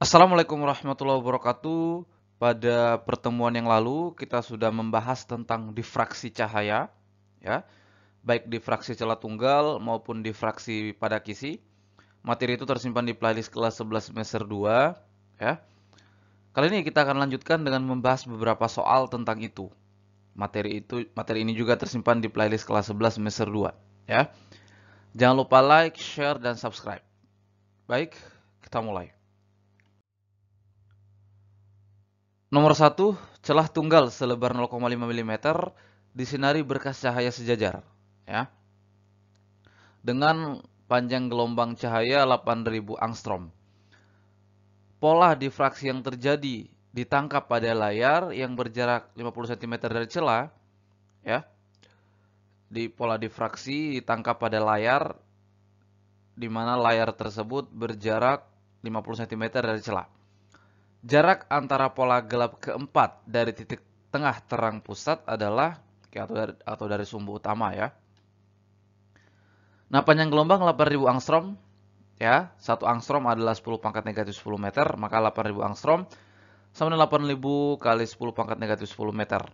Assalamualaikum warahmatullahi wabarakatuh. Pada pertemuan yang lalu kita sudah membahas tentang difraksi cahaya, ya, baik difraksi celah tunggal maupun difraksi pada kisi. Materi itu tersimpan di playlist kelas 11 semester 2, ya. Kali ini kita akan lanjutkan dengan membahas beberapa soal tentang itu. Materi ini juga tersimpan di playlist kelas 11 semester 2, ya. Jangan lupa like, share, dan subscribe. Baik, kita mulai. Nomor 1, celah tunggal selebar 0,5 mm disinari berkas cahaya sejajar, ya, dengan panjang gelombang cahaya 8000 angstrom. Pola difraksi yang terjadi ditangkap pada layar yang berjarak 50 cm dari celah, ya. Di pola difraksi ditangkap pada layar di mana layar tersebut berjarak 50 cm dari celah. Jarak antara pola gelap keempat dari titik tengah terang pusat adalah atau dari sumbu utama, ya. Nah, panjang gelombang 8000 angstrom, ya. 1 angstrom adalah 10 pangkat negatif 10 meter, maka 8000 angstrom sama dengan 8000 kali 10 pangkat negatif 10 meter.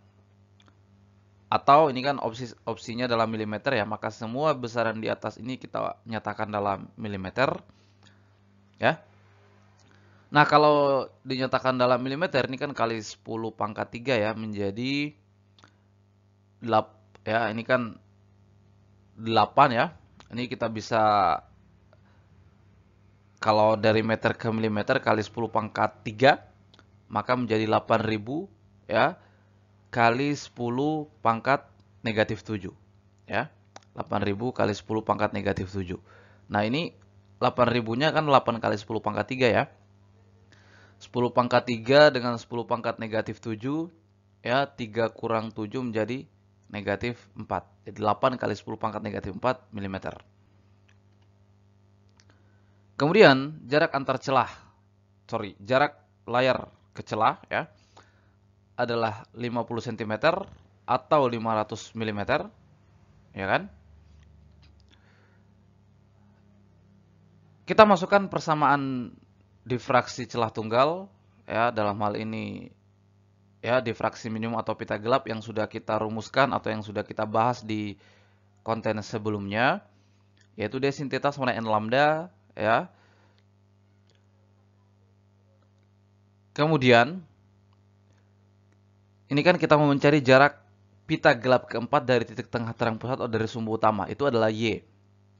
Atau ini kan opsinya dalam milimeter, ya, maka semua besaran di atas ini kita nyatakan dalam milimeter, ya. Nah, kalau dinyatakan dalam milimeter ini kan kali 10 pangkat 3, ya, menjadi ya, ini kan 8, ya. Ini kita bisa kalau dari meter ke milimeter kali 10 pangkat 3 maka menjadi 8000, ya, kali 10 pangkat negatif 7, ya. 8000 kali 10 pangkat negatif 7. Nah, ini 8000-nya kan 8 kali 10 pangkat 3, ya. 10 pangkat 3 dengan 10 pangkat negatif 7, ya, 3 kurang 7 menjadi negatif 4. Jadi 8 kali 10 pangkat negatif 4 mm. Kemudian jarak jarak layar ke celah, ya, adalah 50 cm atau 500 mm, ya kan? Kita masukkan persamaan difraksi celah tunggal, ya, dalam hal ini, ya, difraksi minimum atau pita gelap yang sudah kita rumuskan atau yang sudah kita bahas di konten sebelumnya, yaitu D sin theta sama dengan N lambda, ya. Kemudian ini kan kita mau mencari jarak pita gelap keempat dari titik tengah terang pusat atau dari sumbu utama. Itu adalah Y,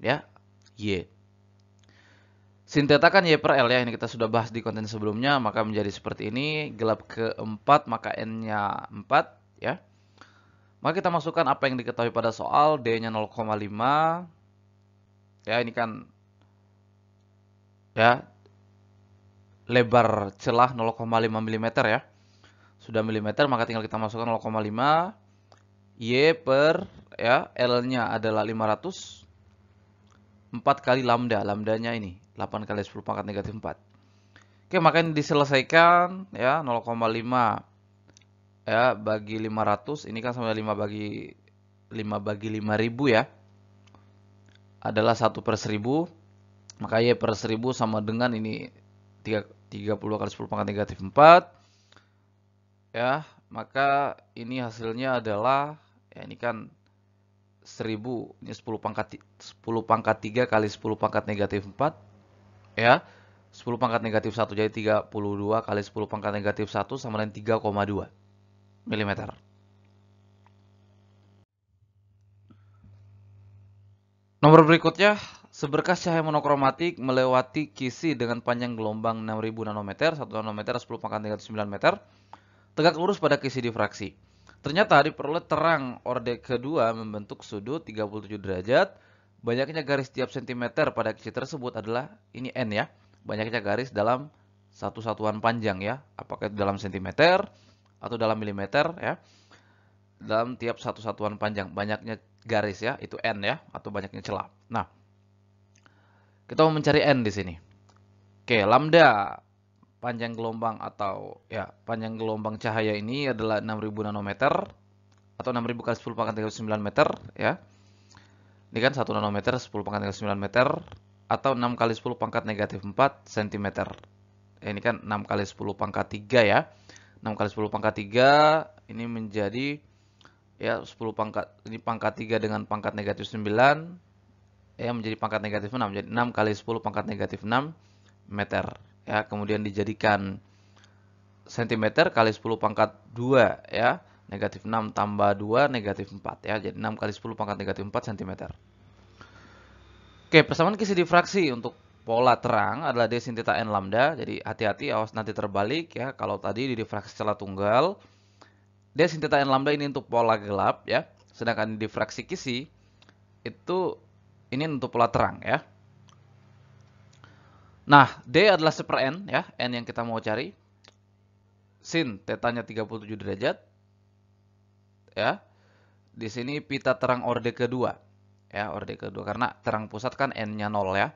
ya, Y. Sin theta kan Y per L, ya, ini kita sudah bahas di konten sebelumnya, maka menjadi seperti ini. Gelap keempat maka N-nya 4, ya. Maka kita masukkan apa yang diketahui pada soal, D-nya 0,5, ya, ini kan, ya, lebar celah 0,5 mm, ya. Sudah milimeter maka tinggal kita masukkan 0,5, Y per, ya, L-nya adalah 500, 4 kali lambda, lambdanya ini 8 kali 10 pangkat negatif 4. Oke, maka ini diselesaikan, ya, 0,5, ya, bagi 500, ini kan sama 5 bagi 5000, ya, adalah 1 per 1000, maka Y per 1000 sama dengan ini 30 kali 10 pangkat negatif 4, ya, maka ini hasilnya adalah, ya, ini kan 1000, ini 10 pangkat 3 kali 10 pangkat negatif 4, ya, 10 pangkat negatif 1, jadi 32 kali 10 pangkat negatif 1 sama dengan 3,2 mm. Nomor berikutnya, seberkas cahaya monokromatik melewati kisi dengan panjang gelombang 6000 nanometer, 1 nanometer 10 pangkat negatif 9 meter, tegak lurus pada kisi difraksi. Ternyata diperoleh terang orde kedua membentuk sudut 37 derajat. Banyaknya garis tiap sentimeter pada kisi tersebut adalah, ini N, ya. Banyaknya garis dalam satu satuan panjang, ya. Apakah itu dalam sentimeter atau dalam milimeter, ya. Dalam tiap satu satuan panjang. Banyaknya garis, ya. Itu N, ya. Atau banyaknya celah. Nah, kita mau mencari N di sini. Oke, lambda panjang gelombang atau, ya, panjang gelombang cahaya ini adalah 6000 nanometer atau 6000 kali 10 pangkat negatif 9 meter, ya. Ini kan 1 nanometer 10 pangkat negatif 9 meter atau 6 kali 10 pangkat negatif 4 cm, ini kan 6 kali 10 pangkat 3 ya. 6 kali 10 pangkat 3 ini menjadi ya 10 pangkat, ini pangkat 3 dengan pangkat negatif 9 ya menjadi pangkat negatif 6. Jadi 6 kali 10 pangkat negatif 6 meter ya. Kemudian dijadikan cm kali 10 pangkat 2 ya. Negatif 6 tambah 2 negatif 4 ya. Jadi 6 kali 10 pangkat negatif 4 cm. Oke, persamaan kisi difraksi untuk pola terang adalah d sin theta n lambda. Jadi hati-hati, awas nanti terbalik ya. Kalau tadi di difraksi secara tunggal, d sin theta n lambda ini untuk pola gelap ya. Sedangkan di difraksi kisi itu ini untuk pola terang ya. Nah, d adalah 1/n ya, n yang kita mau cari. Sin tetanya 37 derajat ya. Di sini pita terang orde kedua. Ya, orde kedua karena terang pusat kan n-nya 0 ya.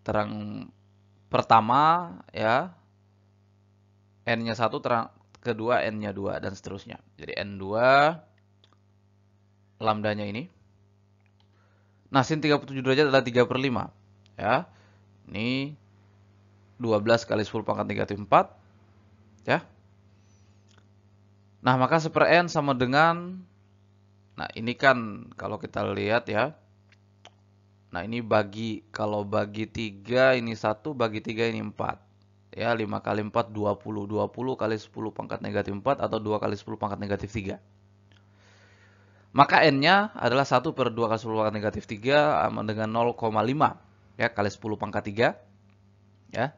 Terang pertama ya n-nya 1, terang kedua n-nya 2 dan seterusnya. Jadi n2 lambdanya ini. Nah, sin 37 derajat adalah 3/5 ya. Ini 12 kali 10 pangkat negatif 4 ya. Nah, maka 1/n sama dengan, nah ini kan kalau kita lihat ya. Nah, ini kalau bagi 3 ini 1, bagi 3 ini 4. Ya, 5 kali 4 20. 20 kali 10 pangkat negatif 4 atau 2 kali 10 pangkat negatif 3. Maka n-nya adalah 1/2 kali 10 pangkat negatif 3 sama dengan 0,5 ya kali 10 pangkat 3 ya.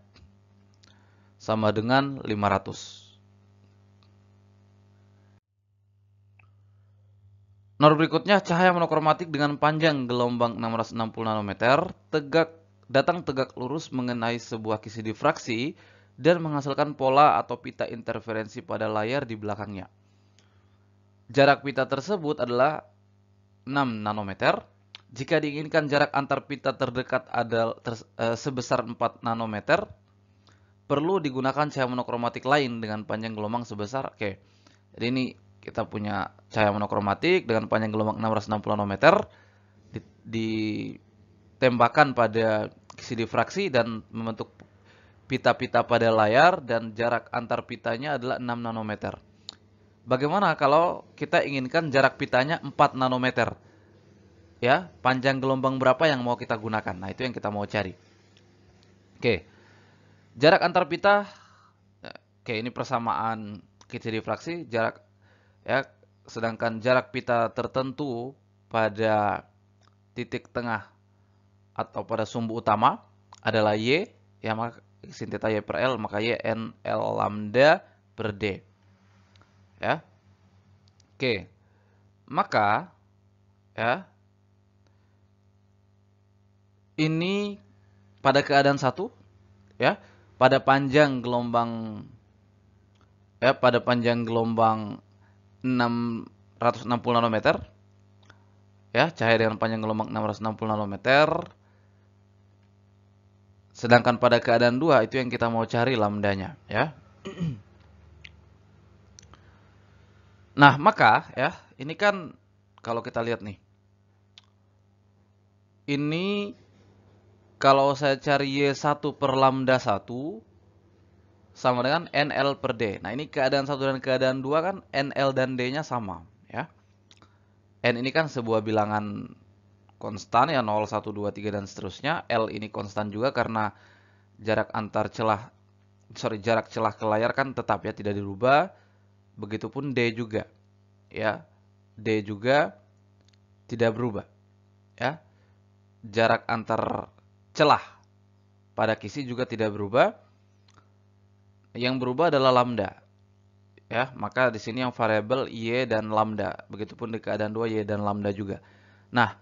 Sama dengan 500. Nomor berikutnya, cahaya monokromatik dengan panjang gelombang 660 nanometer datang tegak lurus mengenai sebuah kisi difraksi dan menghasilkan pola atau pita interferensi pada layar di belakangnya. Jarak pita tersebut adalah 6 nanometer. Jika diinginkan jarak antar pita terdekat sebesar 4 nanometer, perlu digunakan cahaya monokromatik lain dengan panjang gelombang sebesar, oke. Jadi ini kita punya cahaya monokromatik dengan panjang gelombang 660 nanometer ditembakkan pada kisi difraksi dan membentuk pita-pita pada layar dan jarak antar pitanya adalah 6 nanometer. Bagaimana kalau kita inginkan jarak pitanya 4 nanometer? Ya, panjang gelombang berapa yang mau kita gunakan? Nah, itu yang kita mau cari. Oke. Jarak antar pita, oke, ini persamaan kisi difraksi, jarak ya, sedangkan jarak pita tertentu pada titik tengah atau pada sumbu utama adalah y, ya maka sin theta y per l, maka y n l lambda per d. Ya. Oke. Maka ya ini pada keadaan 1 ya, pada panjang gelombang 660 nanometer ya, cahaya dengan panjang gelombang 660 nanometer. Sedangkan pada keadaan 2 itu yang kita mau cari lambdanya ya. Nah, maka ya, ini kan kalau kita lihat nih. Ini kalau saya cari Y1 per lambda 1 sama dengan NL per D. Nah, ini keadaan 1 dan keadaan 2 kan NL dan D-nya sama ya. N ini kan sebuah bilangan konstan ya, 0, 1, 2, 3 dan seterusnya. L ini konstan juga karena jarak celah ke layar kan tetap ya, tidak dirubah. Begitupun D juga. Ya. D juga tidak berubah. Ya. Jarak antar celah pada kisi juga tidak berubah. Yang berubah adalah lambda. Ya, maka di sini yang variabel y dan lambda. Begitupun di keadaan 2 y dan lambda juga. Nah,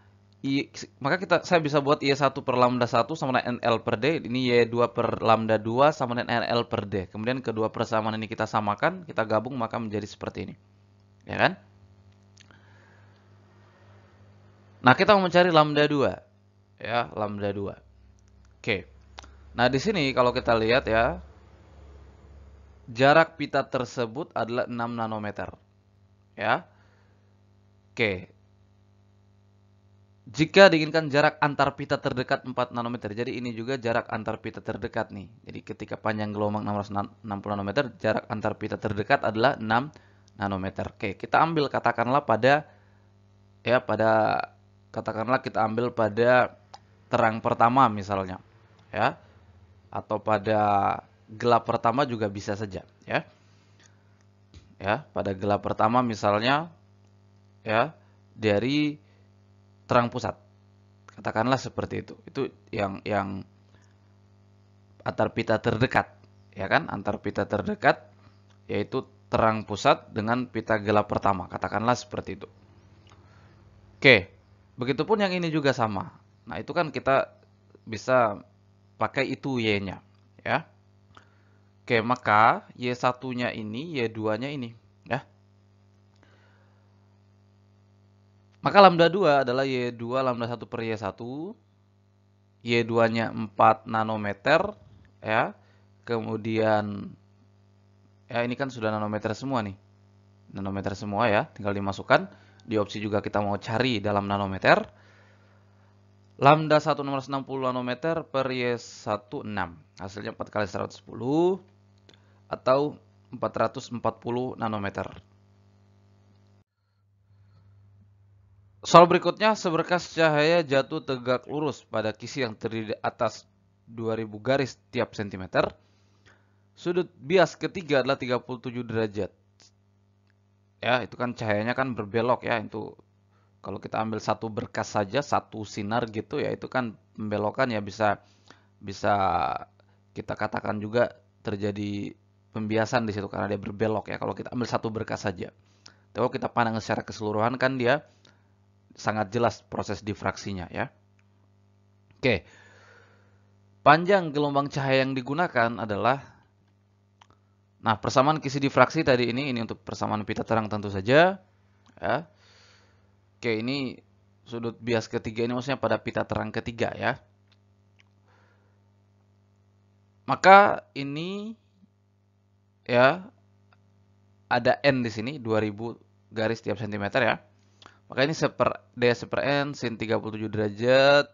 maka saya bisa buat y1 per lambda 1 sama dengan nl per d. Ini y2 per lambda 2 sama dengan nl per d. Kemudian kedua persamaan ini kita samakan, kita gabung maka menjadi seperti ini. Ya kan? Nah, kita mau mencari lambda 2. Ya, lambda 2. Oke. Nah, di sini kalau kita lihat ya, jarak pita tersebut adalah 6 nanometer. Ya. Oke. Jika diinginkan jarak antar pita terdekat 4 nanometer. Jadi ini juga jarak antar pita terdekat nih. Jadi ketika panjang gelombang 660 nanometer, jarak antar pita terdekat adalah 6 nanometer. Oke, kita ambil katakanlah pada katakanlah kita ambil pada terang pertama misalnya, ya. Atau pada gelap pertama juga bisa saja, ya. Ya, pada gelap pertama misalnya, ya, dari terang pusat. Katakanlah seperti itu. Itu yang antar pita terdekat, ya kan? Antar pita terdekat yaitu terang pusat dengan pita gelap pertama. Katakanlah seperti itu. Oke. Begitupun yang ini juga sama. Nah, itu kan kita bisa pakai itu Y-nya, ya. Oke, maka Y1-nya ini, Y2-nya ini, ya. Maka lambda 2 adalah Y2 lambda 1 per Y1. Y2-nya 4 nanometer, ya. Kemudian ya ini kan sudah nanometer semua nih. Nanometer semua ya, tinggal dimasukkan. Di opsi juga kita mau cari dalam nanometer. Lambda 1 660 nanometer per Y1 6. Hasilnya 4 kali 110 atau 440 nanometer. Soal berikutnya, seberkas cahaya jatuh tegak lurus pada kisi yang terdiri di atas 2000 garis tiap sentimeter. Sudut bias ketiga adalah 37 derajat. Ya, itu kan cahayanya kan berbelok ya. Itu kalau kita ambil satu berkas saja, satu sinar gitu ya, itu kan pembelokan ya bisa bisa kita katakan juga terjadi pembiasan di situ karena dia berbelok ya. Kalau kita ambil satu berkas saja. Tapi kalau kita pandang secara keseluruhan kan dia sangat jelas proses difraksinya ya. Oke. Panjang gelombang cahaya yang digunakan adalah persamaan kisi difraksi tadi ini untuk persamaan pita terang tentu saja ya. Oke, ini sudut bias ketiga ini maksudnya pada pita terang ketiga ya. Maka ini ya ada N di sini 2000 garis tiap sentimeter ya. Maka ini D per N sin 37 derajat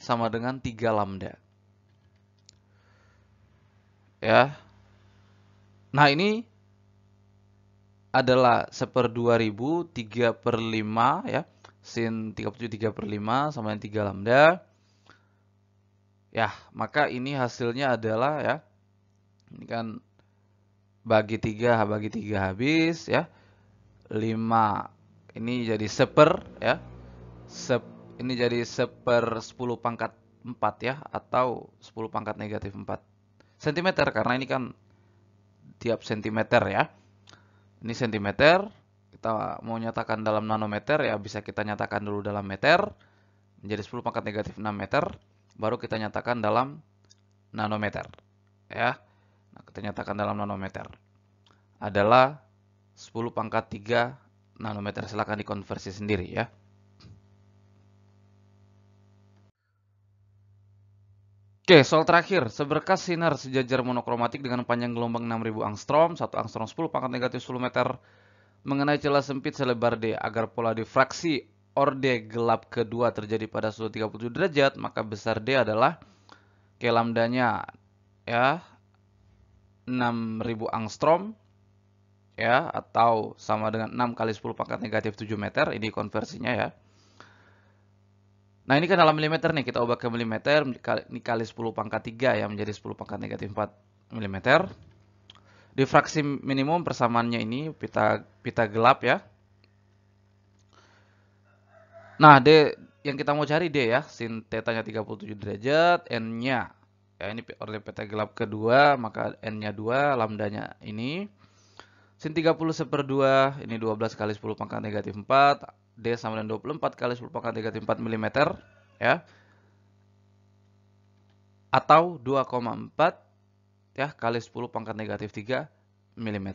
sama dengan 3 lambda. Ya. Nah, ini adalah 1/2000 3 per 5 ya. Sin 37 3 per 5 sama dengan 3 lambda. Ya, maka ini hasilnya adalah ya. Ini kan bagi 3 habis ya. 5 ini jadi ya. Ini jadi 1/10 pangkat 4 ya, atau 10 pangkat negatif 4 cm karena ini kan tiap sentimeter ya. Ini sentimeter, kita mau nyatakan dalam nanometer ya bisa kita nyatakan dulu dalam meter, menjadi 10 pangkat negatif 6 meter, baru kita nyatakan dalam nanometer ya. Nah, kita nyatakan dalam nanometer adalah 10 pangkat 3 nanometer. Silahkan dikonversi sendiri ya. Oke, soal terakhir. Seberkas sinar sejajar monokromatik dengan panjang gelombang 6000 angstrom, 1 angstrom 10 pangkat negatif 10 meter, mengenai celah sempit selebar D agar pola difraksi orde gelap kedua terjadi pada sudut 37 derajat, maka besar D adalah lambdanya ya 6000 angstrom ya, atau sama dengan 6 kali 10 pangkat negatif 7 meter. Ini konversinya ya. Nah, ini kan dalam milimeter nih, kita ubah ke milimeter, ini kali 10 pangkat 3 ya, menjadi 10 pangkat negatif 4 milimeter. Difraksi minimum persamaannya ini pita gelap ya. Nah, D yang kita mau cari D ya, sin tetanya 37 derajat, N-nya ya ini orde pita gelap kedua, maka N-nya 2, lambdanya ini sin 30 1/2, ini 12 kali 10 pangkat negatif 4, D sama dengan 24 kali 10 pangkat negatif 4 mm ya. Atau 2,4 ya kali 10 pangkat negatif 3 mm.